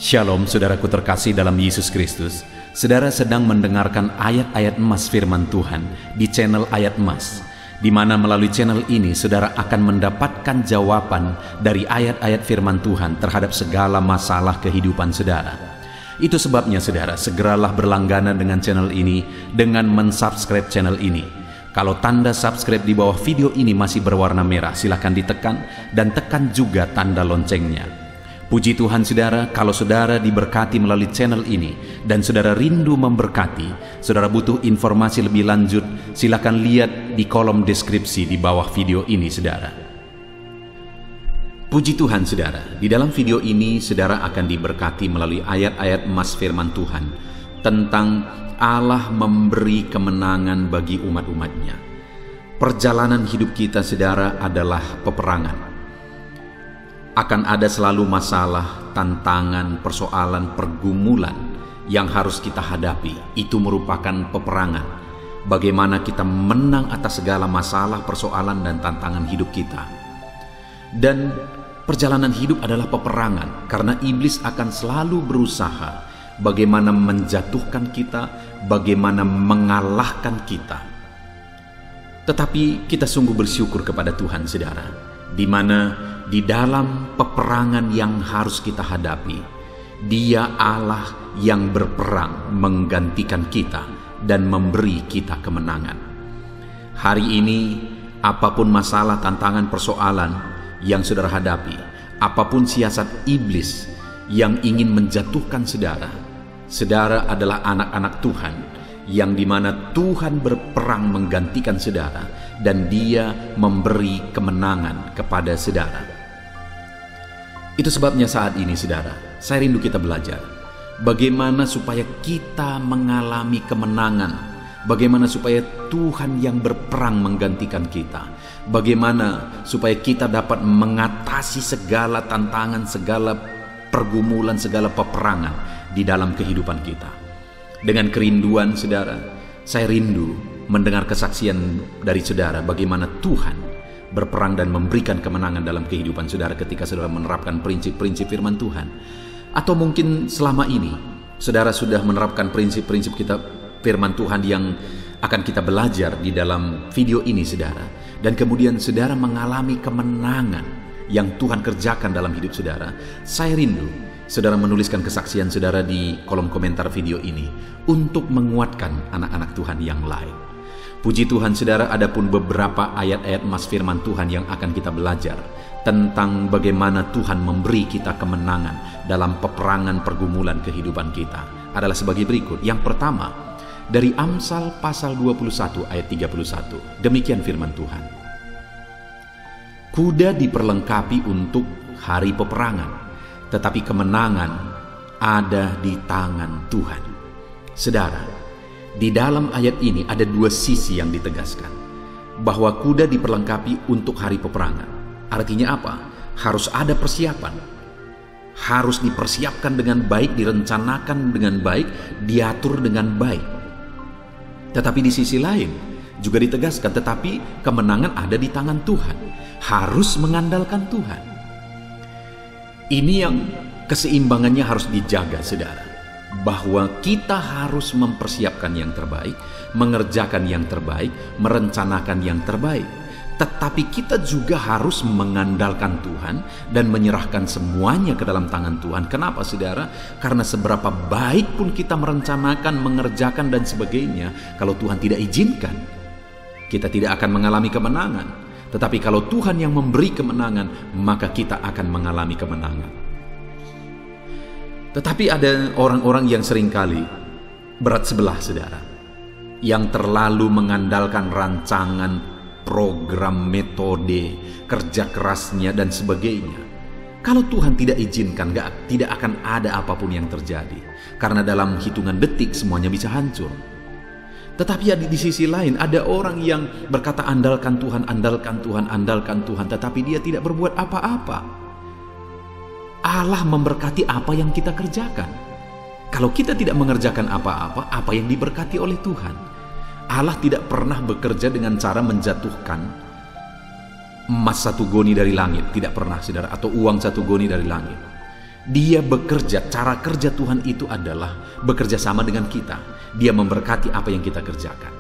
Shalom saudaraku terkasih dalam Yesus Kristus. Saudara sedang mendengarkan ayat-ayat emas firman Tuhan di channel Ayat Emas, di mana melalui channel ini saudara akan mendapatkan jawaban dari ayat-ayat firman Tuhan terhadap segala masalah kehidupan saudara. Itu sebabnya saudara segeralah berlangganan dengan channel ini dengan mensubscribe channel ini. Kalau tanda subscribe di bawah video ini masih berwarna merah, silahkan ditekan dan tekan juga tanda loncengnya. Puji Tuhan saudara, kalau saudara diberkati melalui channel ini dan saudara rindu memberkati, saudara butuh informasi lebih lanjut, silakan lihat di kolom deskripsi di bawah video ini saudara. Puji Tuhan saudara, di dalam video ini saudara akan diberkati melalui ayat-ayat emas firman Tuhan tentang Allah memberi kemenangan bagi umat-umatnya. Perjalanan hidup kita saudara adalah peperangan. Akan ada selalu masalah, tantangan, persoalan, pergumulan yang harus kita hadapi. Itu merupakan peperangan. Bagaimana kita menang atas segala masalah, persoalan, dan tantangan hidup kita. Dan perjalanan hidup adalah peperangan, karena iblis akan selalu berusaha bagaimana menjatuhkan kita, bagaimana mengalahkan kita. Tetapi kita sungguh bersyukur kepada Tuhan saudara, di mana di dalam peperangan yang harus kita hadapi, Dia Allah yang berperang menggantikan kita dan memberi kita kemenangan. Hari ini, apapun masalah, tantangan, persoalan yang saudara hadapi, apapun siasat iblis yang ingin menjatuhkan saudara, saudara adalah anak-anak Tuhan, yang dimana Tuhan berperang menggantikan saudara dan Dia memberi kemenangan kepada saudara. Itu sebabnya saat ini saudara, saya rindu kita belajar bagaimana supaya kita mengalami kemenangan, bagaimana supaya Tuhan yang berperang menggantikan kita, bagaimana supaya kita dapat mengatasi segala tantangan, segala pergumulan, segala peperangan di dalam kehidupan kita. Dengan kerinduan saudara, saya rindu mendengar kesaksian dari saudara bagaimana Tuhan berperang dan memberikan kemenangan dalam kehidupan saudara ketika saudara menerapkan prinsip-prinsip firman Tuhan. Atau mungkin selama ini saudara sudah menerapkan prinsip-prinsip kita firman Tuhan yang akan kita belajar di dalam video ini saudara, dan kemudian saudara mengalami kemenangan yang Tuhan kerjakan dalam hidup saudara. Saya rindu saudara menuliskan kesaksian saudara di kolom komentar video ini untuk menguatkan anak-anak Tuhan yang lain. Puji Tuhan saudara, ada pun beberapa ayat-ayat emas firman Tuhan yang akan kita belajar tentang bagaimana Tuhan memberi kita kemenangan dalam peperangan pergumulan kehidupan kita adalah sebagai berikut. Yang pertama, dari Amsal pasal 21 ayat 31. Demikian firman Tuhan. Kuda diperlengkapi untuk hari peperangan, tetapi kemenangan ada di tangan Tuhan. Saudara, di dalam ayat ini ada dua sisi yang ditegaskan. Bahwa kuda diperlengkapi untuk hari peperangan. Artinya apa? Harus ada persiapan. Harus dipersiapkan dengan baik, direncanakan dengan baik, diatur dengan baik. Tetapi di sisi lain juga ditegaskan, tetapi kemenangan ada di tangan Tuhan. Harus mengandalkan Tuhan. Ini yang keseimbangannya harus dijaga saudara. Bahwa kita harus mempersiapkan yang terbaik, mengerjakan yang terbaik, merencanakan yang terbaik. Tetapi kita juga harus mengandalkan Tuhan dan menyerahkan semuanya ke dalam tangan Tuhan. Kenapa saudara? Karena seberapa baik pun kita merencanakan, mengerjakan dan sebagainya, kalau Tuhan tidak izinkan, kita tidak akan mengalami kemenangan. Tetapi kalau Tuhan yang memberi kemenangan, maka kita akan mengalami kemenangan. Tetapi ada orang-orang yang seringkali berat sebelah saudara, yang terlalu mengandalkan rancangan, program, metode, kerja kerasnya dan sebagainya. Kalau Tuhan tidak izinkan, tidak akan ada apapun yang terjadi. Karena dalam hitungan detik semuanya bisa hancur. Tetapi di sisi lain ada orang yang berkata andalkan Tuhan, andalkan Tuhan, andalkan Tuhan, tetapi dia tidak berbuat apa-apa. Allah memberkati apa yang kita kerjakan. Kalau kita tidak mengerjakan apa-apa, apa yang diberkati oleh Tuhan? Allah tidak pernah bekerja dengan cara menjatuhkan emas 1 goni dari langit. Tidak pernah saudara. Atau uang 1 goni dari langit. Dia bekerja, cara kerja Tuhan itu adalah bekerja sama dengan kita. Dia memberkati apa yang kita kerjakan.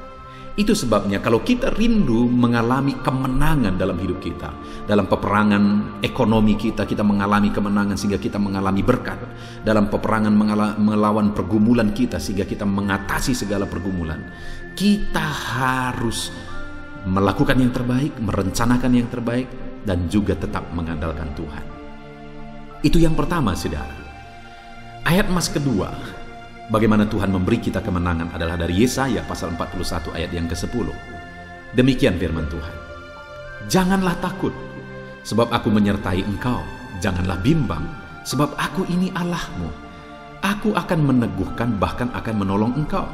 Itu sebabnya kalau kita rindu mengalami kemenangan dalam hidup kita, dalam peperangan ekonomi kita mengalami kemenangan sehingga kita mengalami berkat. Dalam peperangan melawan pergumulan kita sehingga kita mengatasi segala pergumulan. Kita harus melakukan yang terbaik, merencanakan yang terbaik, dan juga tetap mengandalkan Tuhan. Itu yang pertama, saudara. Ayat emas kedua, bagaimana Tuhan memberi kita kemenangan adalah dari Yesaya pasal 41 ayat yang ke-10. Demikian firman Tuhan. Janganlah takut, sebab aku menyertai engkau. Janganlah bimbang, sebab aku ini Allahmu. Aku akan meneguhkan, bahkan akan menolong engkau.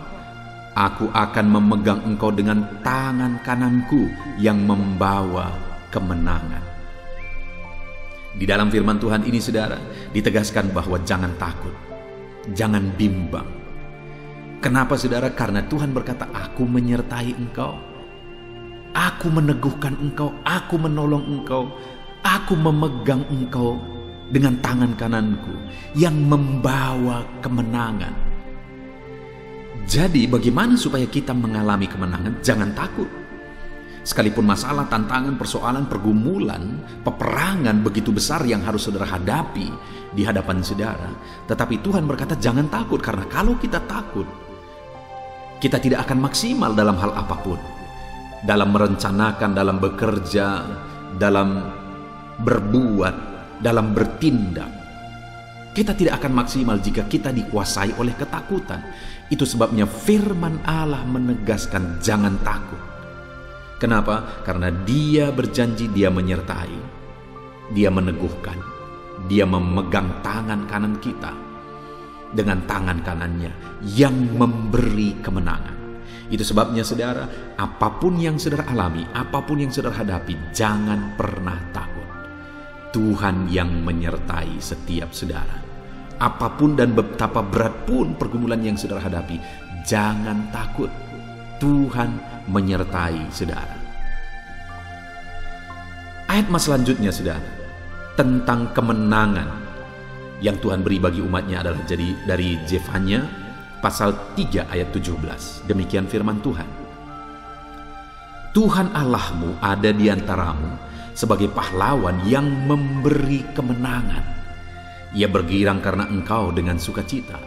Aku akan memegang engkau dengan tangan kananku yang membawa kemenangan. Di dalam firman Tuhan ini, saudara, ditegaskan bahwa jangan takut, jangan bimbang. Kenapa, saudara? Karena Tuhan berkata, aku menyertai engkau, aku meneguhkan engkau, aku menolong engkau, aku memegang engkau dengan tangan kananku yang membawa kemenangan. Jadi bagaimana supaya kita mengalami kemenangan? Jangan takut. Sekalipun masalah, tantangan, persoalan, pergumulan, peperangan begitu besar yang harus saudara hadapi di hadapan saudara, tetapi Tuhan berkata jangan takut, karena kalau kita takut, kita tidak akan maksimal dalam hal apapun. Dalam merencanakan, dalam bekerja, dalam berbuat, dalam bertindak. Kita tidak akan maksimal jika kita dikuasai oleh ketakutan. Itu sebabnya firman Allah menegaskan jangan takut. Kenapa? Karena Dia berjanji, Dia menyertai, Dia meneguhkan, Dia memegang tangan kanan kita dengan tangan kanannya yang memberi kemenangan. Itu sebabnya, saudara, apapun yang saudara alami, apapun yang saudara hadapi, jangan pernah takut. Tuhan yang menyertai setiap saudara. Apapun dan betapa berat pun pergumulan yang saudara hadapi, jangan takut. Tuhan menyertai saudara. Ayat mas selanjutnya, saudara, tentang kemenangan yang Tuhan beri bagi umatnya adalah dari Zefanya pasal 3 ayat 17. Demikian firman Tuhan. Tuhan Allahmu ada di antaramu sebagai pahlawan yang memberi kemenangan. Ia bergirang karena engkau dengan sukacita.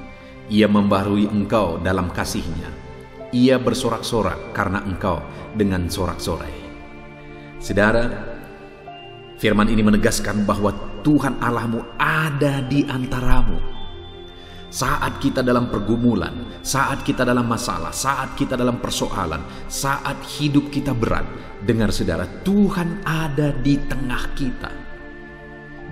Ia membaharui engkau dalam kasih-Nya. Ia bersorak-sorak karena engkau dengan sorak-sorai. Saudara, firman ini menegaskan bahwa Tuhan Allahmu ada di antaramu. Saat kita dalam pergumulan, saat kita dalam masalah, saat kita dalam persoalan, saat hidup kita berat, dengar saudara, Tuhan ada di tengah kita.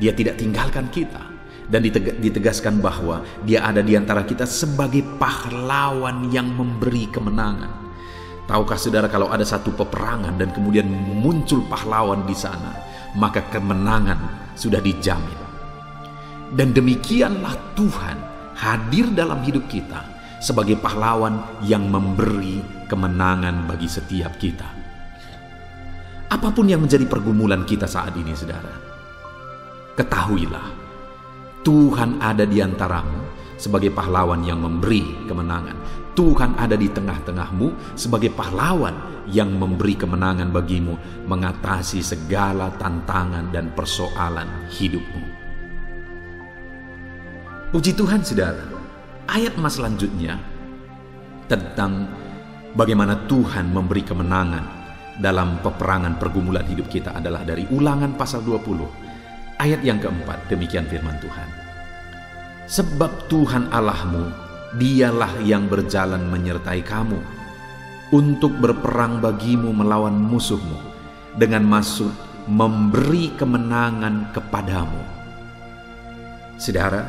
Dia tidak tinggalkan kita. Dan ditegaskan bahwa Dia ada di antara kita sebagai pahlawan yang memberi kemenangan. Tahukah saudara, kalau ada satu peperangan dan kemudian muncul pahlawan di sana, maka kemenangan sudah dijamin. Dan demikianlah Tuhan hadir dalam hidup kita sebagai pahlawan yang memberi kemenangan bagi setiap kita. Apapun yang menjadi pergumulan kita saat ini, saudara, ketahuilah Tuhan ada di antaramu sebagai pahlawan yang memberi kemenangan. Tuhan ada di tengah-tengahmu sebagai pahlawan yang memberi kemenangan bagimu mengatasi segala tantangan dan persoalan hidupmu. Puji Tuhan, saudara. Ayat mas selanjutnya tentang bagaimana Tuhan memberi kemenangan dalam peperangan pergumulan hidup kita adalah dari Ulangan pasal 20. Ayat yang keempat, demikian firman Tuhan. Sebab Tuhan Allahmu, Dialah yang berjalan menyertai kamu untuk berperang bagimu melawan musuhmu dengan maksud memberi kemenangan kepadamu. Saudara,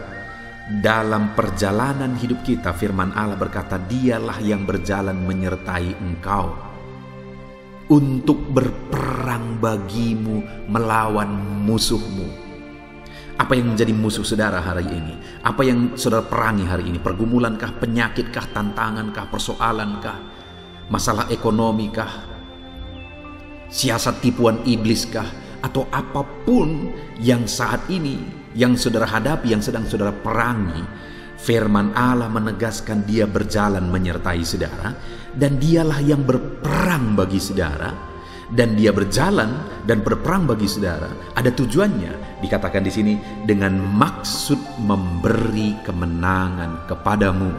dalam perjalanan hidup kita, firman Allah berkata, Dialah yang berjalan menyertai engkau untuk berperang bagimu melawan musuhmu. Apa yang menjadi musuh saudara hari ini? Apa yang saudara perangi hari ini? Pergumulankah, penyakitkah, tantangankah, persoalankah, masalah ekonomikah, siasat tipuan ibliskah, atau apapun yang saat ini yang saudara hadapi, yang sedang saudara perangi, firman Allah menegaskan Dia berjalan menyertai saudara, dan Dialah yang berperang bagi saudara, dan Dia berjalan dan berperang bagi saudara. Ada tujuannya, dikatakan di sini, dengan maksud memberi kemenangan kepadamu.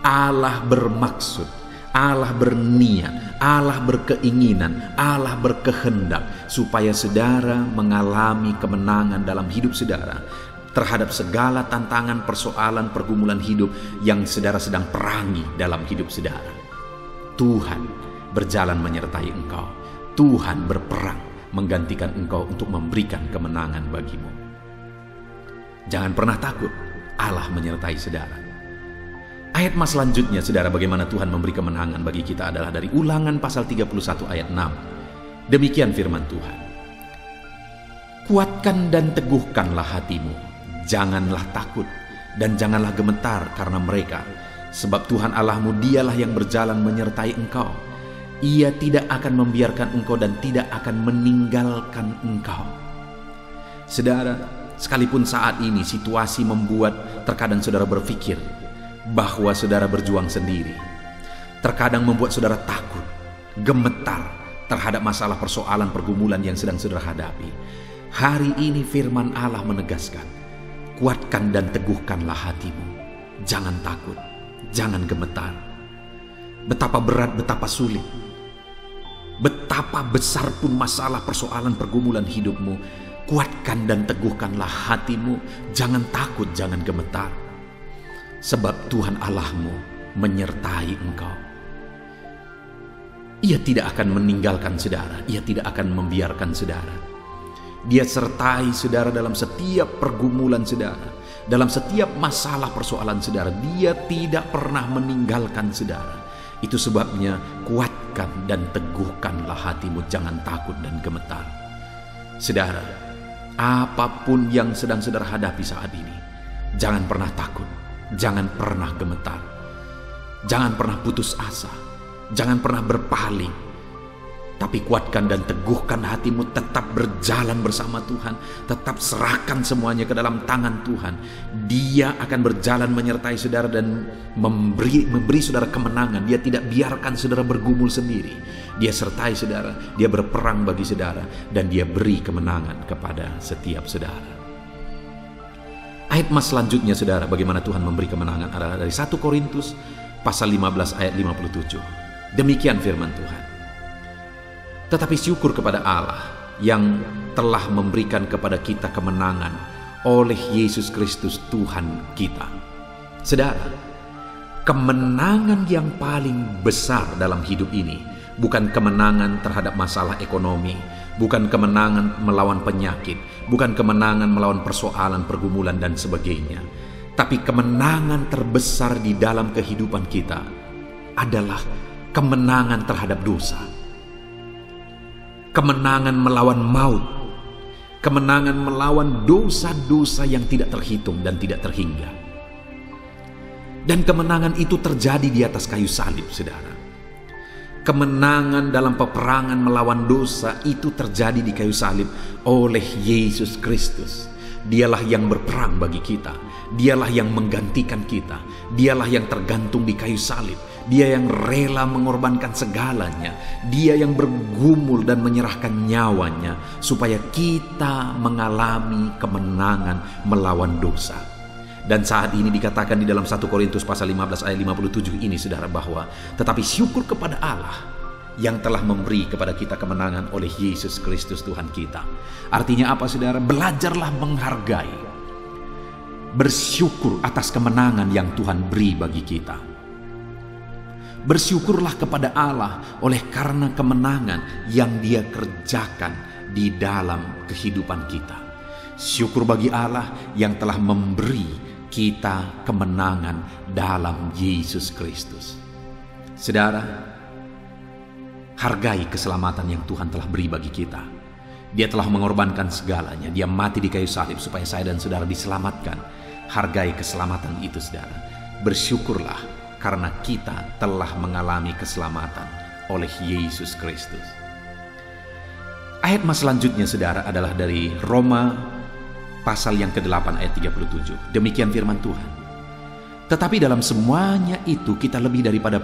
Allah bermaksud, Allah berniat, Allah berkeinginan, Allah berkehendak supaya saudara mengalami kemenangan dalam hidup saudara terhadap segala tantangan, persoalan, pergumulan hidup yang saudara sedang perangi dalam hidup saudara. Tuhan berjalan menyertai engkau. Tuhan berperang menggantikan engkau untuk memberikan kemenangan bagimu. Jangan pernah takut, Allah menyertai saudara. Ayat mas selanjutnya, saudara, bagaimana Tuhan memberi kemenangan bagi kita adalah dari Ulangan pasal 31 ayat 6. Demikian firman Tuhan. Kuatkan dan teguhkanlah hatimu. Janganlah takut dan janganlah gemetar karena mereka, sebab Tuhan Allahmu Dialah yang berjalan menyertai engkau. Ia tidak akan membiarkan engkau dan tidak akan meninggalkan engkau. Saudara, sekalipun saat ini situasi membuat terkadang saudara berpikir bahwa saudara berjuang sendiri, terkadang membuat saudara takut, gemetar terhadap masalah, persoalan, pergumulan yang sedang saudara hadapi. Hari ini firman Allah menegaskan, kuatkan dan teguhkanlah hatimu. Jangan takut, jangan gemetar. Betapa berat, betapa sulit, betapa besar pun masalah, persoalan, pergumulan hidupmu, kuatkan dan teguhkanlah hatimu. Jangan takut, jangan gemetar, sebab Tuhan Allahmu menyertai engkau. Ia tidak akan meninggalkan saudara, Ia tidak akan membiarkan saudara. Dia sertai saudara dalam setiap pergumulan saudara, dalam setiap masalah, persoalan saudara. Dia tidak pernah meninggalkan saudara. Itu sebabnya kuatkan dan teguhkanlah hatimu, jangan takut dan gemetar. Saudara, apapun yang sedang saudara hadapi saat ini, jangan pernah takut, jangan pernah gemetar, jangan pernah putus asa, jangan pernah berpaling. Tapi kuatkan dan teguhkan hatimu, tetap berjalan bersama Tuhan, tetap serahkan semuanya ke dalam tangan Tuhan. Dia akan berjalan menyertai saudara dan memberi saudara kemenangan. Dia tidak biarkan saudara bergumul sendiri. Dia sertai saudara, Dia berperang bagi saudara, dan Dia beri kemenangan kepada setiap saudara. Ayat mas selanjutnya, saudara, bagaimana Tuhan memberi kemenangan adalah dari 1 Korintus pasal 15 ayat 57. Demikian firman Tuhan. Tetapi syukur kepada Allah yang telah memberikan kepada kita kemenangan oleh Yesus Kristus Tuhan kita. Saudara, kemenangan yang paling besar dalam hidup ini bukan kemenangan terhadap masalah ekonomi, bukan kemenangan melawan penyakit, bukan kemenangan melawan persoalan, pergumulan dan sebagainya. Tapi kemenangan terbesar di dalam kehidupan kita adalah kemenangan terhadap dosa. Kemenangan melawan maut, kemenangan melawan dosa-dosa yang tidak terhitung dan tidak terhingga. Dan kemenangan itu terjadi di atas kayu salib, saudara. Kemenangan dalam peperangan melawan dosa itu terjadi di kayu salib oleh Yesus Kristus. Dialah yang berperang bagi kita, Dialah yang menggantikan kita, Dialah yang tergantung di kayu salib. Dia yang rela mengorbankan segalanya. Dia yang bergumul dan menyerahkan nyawanya supaya kita mengalami kemenangan melawan dosa. Dan saat ini dikatakan di dalam 1 Korintus pasal 15 ayat 57 ini, saudara, bahwa tetapi syukur kepada Allah yang telah memberi kepada kita kemenangan oleh Yesus Kristus Tuhan kita. Artinya apa, saudara? Belajarlah menghargai, bersyukur atas kemenangan yang Tuhan beri bagi kita. Bersyukurlah kepada Allah oleh karena kemenangan yang Dia kerjakan di dalam kehidupan kita. Syukur bagi Allah yang telah memberi kita kemenangan dalam Yesus Kristus. Saudara, hargai keselamatan yang Tuhan telah beri bagi kita. Dia telah mengorbankan segalanya. Dia mati di kayu salib supaya saya dan saudara diselamatkan. Hargai keselamatan itu, saudara. Bersyukurlah karena kita telah mengalami keselamatan oleh Yesus Kristus. Ayat mas selanjutnya, saudara, adalah dari Roma pasal yang ke-8 ayat 37. Demikian firman Tuhan. Tetapi dalam semuanya itu kita lebih daripada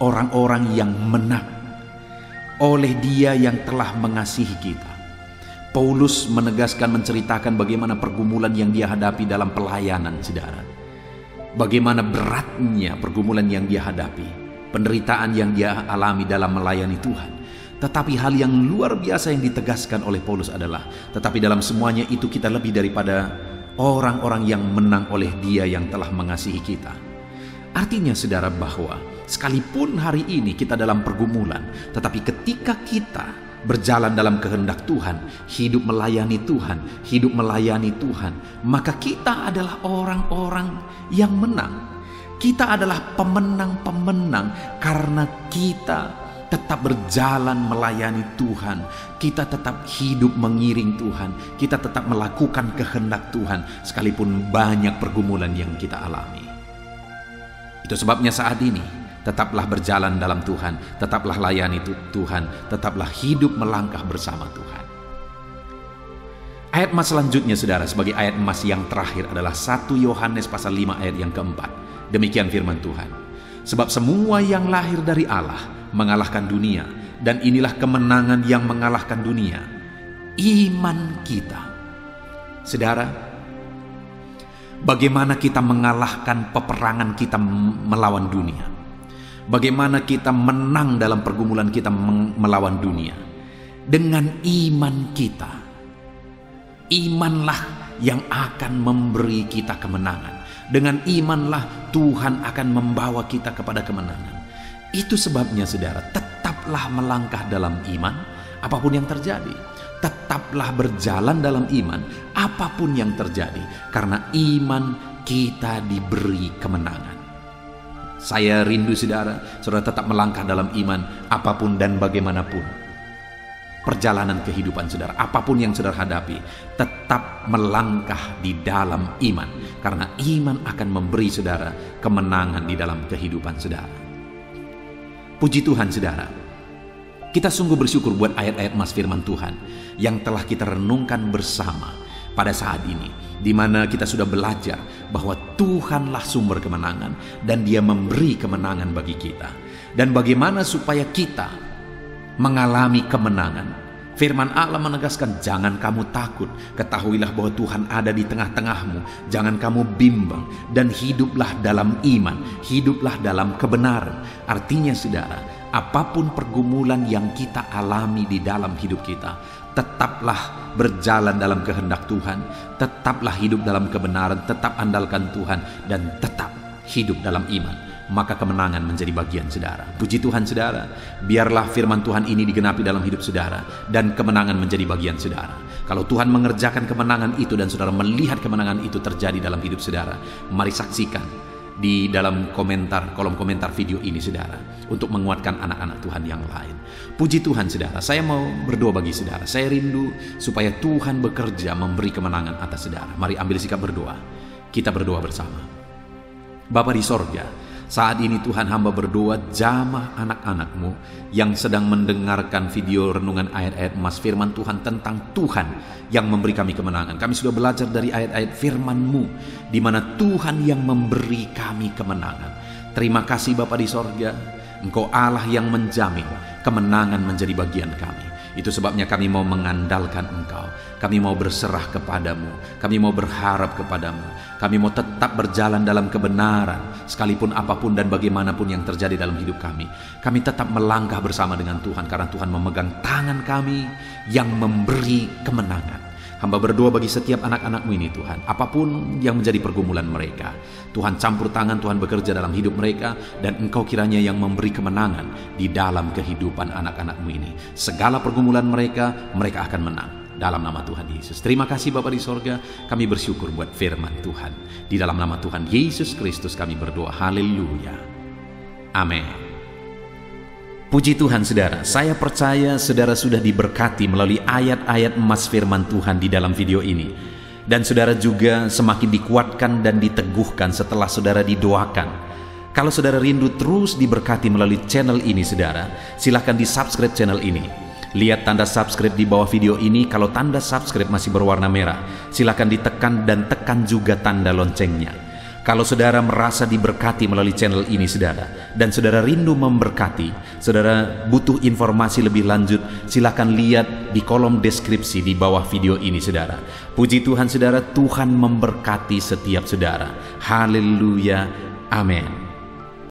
orang-orang yang menang oleh Dia yang telah mengasihi kita. Paulus menegaskan, menceritakan bagaimana pergumulan yang dia hadapi dalam pelayanan, saudara. Bagaimana beratnya pergumulan yang dia hadapi, penderitaan yang dia alami dalam melayani Tuhan. Tetapi hal yang luar biasa yang ditegaskan oleh Paulus adalah, tetapi dalam semuanya itu kita lebih daripada orang-orang yang menang oleh Dia yang telah mengasihi kita. Artinya saudara, bahwa sekalipun hari ini kita dalam pergumulan, tetapi ketika kita berjalan dalam kehendak Tuhan, hidup melayani Tuhan, maka kita adalah orang-orang yang menang. Kita adalah pemenang-pemenang karena kita tetap berjalan melayani Tuhan, kita tetap hidup mengiring Tuhan, kita tetap melakukan kehendak Tuhan sekalipun banyak pergumulan yang kita alami. Itu sebabnya saat ini tetaplah berjalan dalam Tuhan, tetaplah layani Tuhan, tetaplah hidup melangkah bersama Tuhan. Ayat emas selanjutnya saudara, sebagai ayat emas yang terakhir adalah 1 Yohanes pasal 5 ayat yang keempat. Demikian firman Tuhan. Sebab semua yang lahir dari Allah mengalahkan dunia, dan inilah kemenangan yang mengalahkan dunia, iman kita. Saudara, bagaimana kita mengalahkan peperangan kita melawan dunia? Bagaimana kita menang dalam pergumulan kita melawan dunia? Dengan iman kita. Imanlah yang akan memberi kita kemenangan. Dengan imanlah Tuhan akan membawa kita kepada kemenangan. Itu sebabnya saudara, tetaplah melangkah dalam iman apapun yang terjadi. Tetaplah berjalan dalam iman apapun yang terjadi, karena iman kita diberi kemenangan. Saya rindu saudara tetap melangkah dalam iman apapun dan bagaimanapun perjalanan kehidupan saudara, apapun yang saudara hadapi, tetap melangkah di dalam iman, karena iman akan memberi saudara kemenangan di dalam kehidupan saudara. Puji Tuhan saudara, kita sungguh bersyukur buat ayat-ayat emas firman Tuhan yang telah kita renungkan bersama pada saat ini, di mana kita sudah belajar bahwa Tuhanlah sumber kemenangan dan Dia memberi kemenangan bagi kita. Dan bagaimana supaya kita mengalami kemenangan? Firman Allah menegaskan, jangan kamu takut, ketahuilah bahwa Tuhan ada di tengah-tengahmu, jangan kamu bimbang, dan hiduplah dalam iman, hiduplah dalam kebenaran. Artinya saudara, apapun pergumulan yang kita alami di dalam hidup kita, tetaplah berjalan dalam kehendak Tuhan, tetaplah hidup dalam kebenaran, tetap andalkan Tuhan, dan tetap hidup dalam iman. Maka kemenangan menjadi bagian saudara. Puji Tuhan saudara, biarlah firman Tuhan ini digenapi dalam hidup saudara, dan kemenangan menjadi bagian saudara. Kalau Tuhan mengerjakan kemenangan itu dan saudara melihat kemenangan itu terjadi dalam hidup saudara, mari saksikan di dalam kolom komentar video ini saudara, untuk menguatkan anak-anak Tuhan yang lain. Puji Tuhan saudara, saya mau berdoa bagi saudara. Saya rindu supaya Tuhan bekerja memberi kemenangan atas saudara. Mari ambil sikap berdoa. Kita berdoa bersama. Bapa di sorga, saat ini Tuhan, hamba berdoa, jamah anak-anak-Mu yang sedang mendengarkan video renungan ayat-ayat emas firman Tuhan tentang Tuhan yang memberi kami kemenangan. Kami sudah belajar dari ayat-ayat firman-Mu, di mana Tuhan yang memberi kami kemenangan. Terima kasih Bapa di sorga, Engkau Allah yang menjamin kemenangan menjadi bagian kami. Itu sebabnya kami mau mengandalkan Engkau. Kami mau berserah kepadamu. Kami mau berharap kepadamu. Kami mau tetap berjalan dalam kebenaran, sekalipun apapun dan bagaimanapun yang terjadi dalam hidup kami. Kami tetap melangkah bersama dengan Tuhan, karena Tuhan memegang tangan kami yang memberi kemenangan. Hamba berdoa bagi setiap anak-anak-Mu ini Tuhan, apapun yang menjadi pergumulan mereka, Tuhan campur tangan, Tuhan bekerja dalam hidup mereka, dan Engkau kiranya yang memberi kemenangan di dalam kehidupan anak-anak-Mu ini. Segala pergumulan mereka akan menang dalam nama Tuhan Yesus. Terima kasih Bapa di sorga, kami bersyukur buat firman Tuhan. Di dalam nama Tuhan Yesus Kristus kami berdoa, haleluya, amin. Puji Tuhan saudara, saya percaya saudara sudah diberkati melalui ayat-ayat emas firman Tuhan di dalam video ini. Dan saudara juga semakin dikuatkan dan diteguhkan setelah saudara didoakan. Kalau saudara rindu terus diberkati melalui channel ini saudara, silahkan di subscribe channel ini. Lihat tanda subscribe di bawah video ini. Kalau tanda subscribe masih berwarna merah, silakan ditekan dan tekan juga tanda loncengnya. Kalau saudara merasa diberkati melalui channel ini saudara, dan saudara rindu memberkati, saudara butuh informasi lebih lanjut, silakan lihat di kolom deskripsi di bawah video ini saudara. Puji Tuhan saudara, Tuhan memberkati setiap saudara. Haleluya. Amin.